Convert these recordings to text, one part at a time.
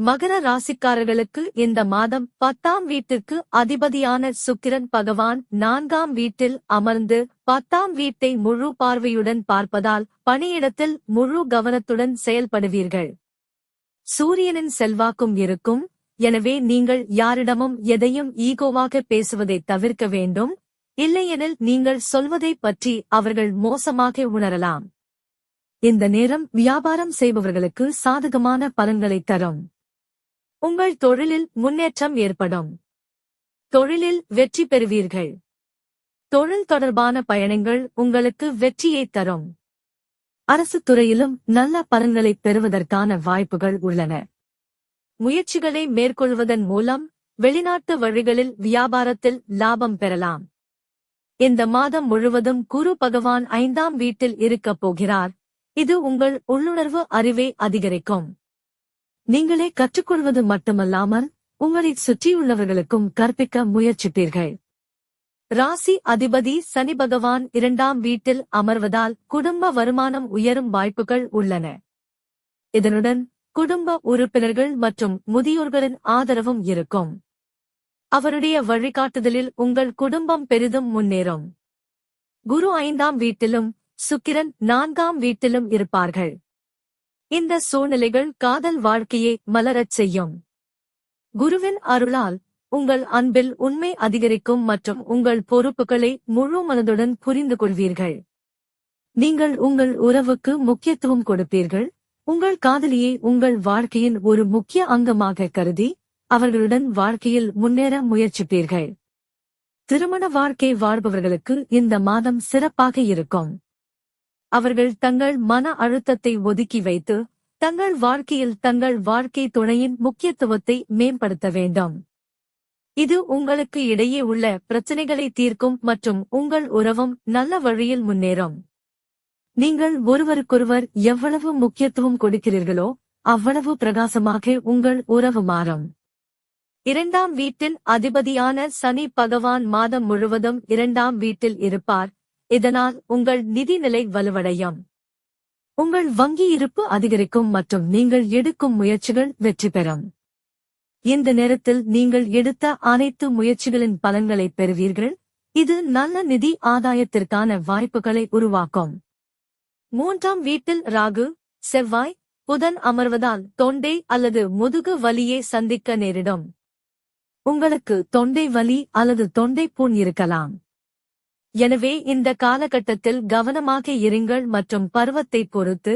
மகர ராசிக்காரர்களுக்கு இந்த மாதம் 10ஆம் வீட்டிற்கு அதிபதியான சுக்கிரன் பகவான் 4ஆம் வீட்டில் அமர்ந்து 10ஆம் வீட்டை முழு பார்வையுடன் பார்ப்பதால் பணியிடத்தில் முழு கவனத்துடன் செயல்படுவீர்கள். சூரியனின் செல்வாக்கும் இருக்கும். எனவே நீங்கள் யாரிடமும் எதையும் ஈகோவாக பேசுவதை தவிர்க்க வேண்டும். இல்லையெனில் நீங்கள் சொல்வதைப் பற்றி அவர்கள் மோசமாக உணரலாம். இந்த நேரம் வியாபாரம் செய்பவர்களுக்கு சாதகமான பலன்களைத் தரும். உங்கள் தொழிலில் முன்னேற்றம் ஏற்படும். தொழிலில் வெற்றி பெறுவீர்கள். தொழில் தொடர்பான பயணங்கள் உங்களுக்கு வெற்றியைத் தரும். அரசு துறையிலும் நல்ல பலன்களைப் பெறுவதற்கான வாய்ப்புகள் உள்ளன. முயற்சிகளை மேற்கொள்வதன் மூலம் வெளிநாட்டு வழிகளில் வியாபாரத்தில் லாபம் பெறலாம். இந்த மாதம் முழுவதும் குரு பகவான் 5ஆம் வீட்டில் இருக்கப் போகிறார். இது உங்கள் உள்ளுணர்வு அறிவை அதிகரிக்கும். நீங்களே கற்றுக்கொள்வது மட்டுமல்லாமல் உங்களைச் சுற்றியுள்ளவர்களுக்கும் கற்பிக்க முயற்சிப்பீர்கள். ராசி அதிபதி சனி பகவான் 2ஆம் வீட்டில் அமர்வதால் குடும்ப வருமானம் உயரும் வாய்ப்புகள் உள்ளன. இதனுடன் குடும்ப உறுப்பினர்கள் மற்றும் முதியோர்களின் ஆதரவும் இருக்கும். அவருடைய வழிகாட்டுதலில் உங்கள் குடும்பம் பெரிதும் முன்னேறும். குரு 5ஆம் வீட்டிலும் சுக்கிரன் 4ஆம் வீட்டிலும் இருப்பார்கள். இந்த சூழ்நிலைகள் காதல் வாழ்க்கையை மலரச் செய்யும். குருவின் அருளால் உங்கள் அன்பில் உண்மை அதிகரிக்கும் மற்றும் உங்கள் பொறுப்புகளை முழு மனதுடன் புரிந்து கொள்வீர்கள். நீங்கள் உங்கள் உறவுக்கு முக்கியத்துவம் கொடுப்பீர்கள். உங்கள் காதலியை உங்கள் வாழ்க்கையின் ஒரு முக்கிய அங்கமாக கருதி அவர்களுடன் வாழ்க்கையில் முன்னேற முயற்சிப்பீர்கள். திருமண வாழ்க்கை வாழ்பவர்களுக்கு இந்த மாதம் சிறப்பாக இருக்கும். அவர்கள் தங்கள் மன அழுத்தத்தை ஒதுக்கி வைத்து தங்கள் வாழ்க்கையில் தங்கள் வாழ்க்கை துணையின் முக்கியத்துவத்தை மேம்படுத்த வேண்டும். இது உங்களுக்கு இடையே உள்ள பிரச்சனைகளை தீர்க்கும் மற்றும் உங்கள் உறவும் நல்ல வழியில் முன்னேறும். நீங்கள் ஒருவருக்கொருவர் எவ்வளவு முக்கியத்துவம் கொடுக்கிறீர்களோ அவ்வளவு பிரகாசமாக உங்கள் உறவு மாறும். 2ஆம் வீட்டின் அதிபதியான சனி பகவான் மாதம் முழுவதும் 2ஆம் வீட்டில் இருப்பார். இதனால் உங்கள் நிதி நிலை வலுவடையும். உங்கள் வங்கி இருப்பு அதிகரிக்கும் மற்றும் நீங்கள் எடுக்கும் முயற்சிகள் வெற்றி பெறும். இந்த நேரத்தில் நீங்கள் எடுத்த அனைத்து முயற்சிகளின் பலன்களை பெறுவீர்கள். இது நல்ல நிதி ஆதாயத்திற்கான வாய்ப்புகளை உருவாக்கும். 3ஆம் வீட்டில் ராகு, செவ்வாய், புதன் அமர்வதால் தொண்டை அல்லது முதுகு வலியை சந்திக்க நேரிடும். உங்களுக்கு தொண்டை வலி அல்லது தொண்டை புண் இருக்கலாம். எனவே இந்த காலகட்டத்தில் கவனமாக இருங்கள் மற்றும் பருவத்தைப் பொறுத்து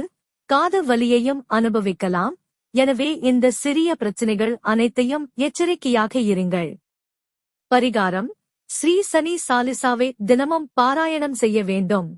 காது வலியையும் அனுபவிக்கலாம். எனவே இந்த சிறிய பிரச்சினைகள் அனைத்தையும் எச்சரிக்கையாக இருங்கள். பரிகாரம்: ஸ்ரீ சனி சாலிசாவை தினமும் பாராயணம் செய்ய வேண்டும்.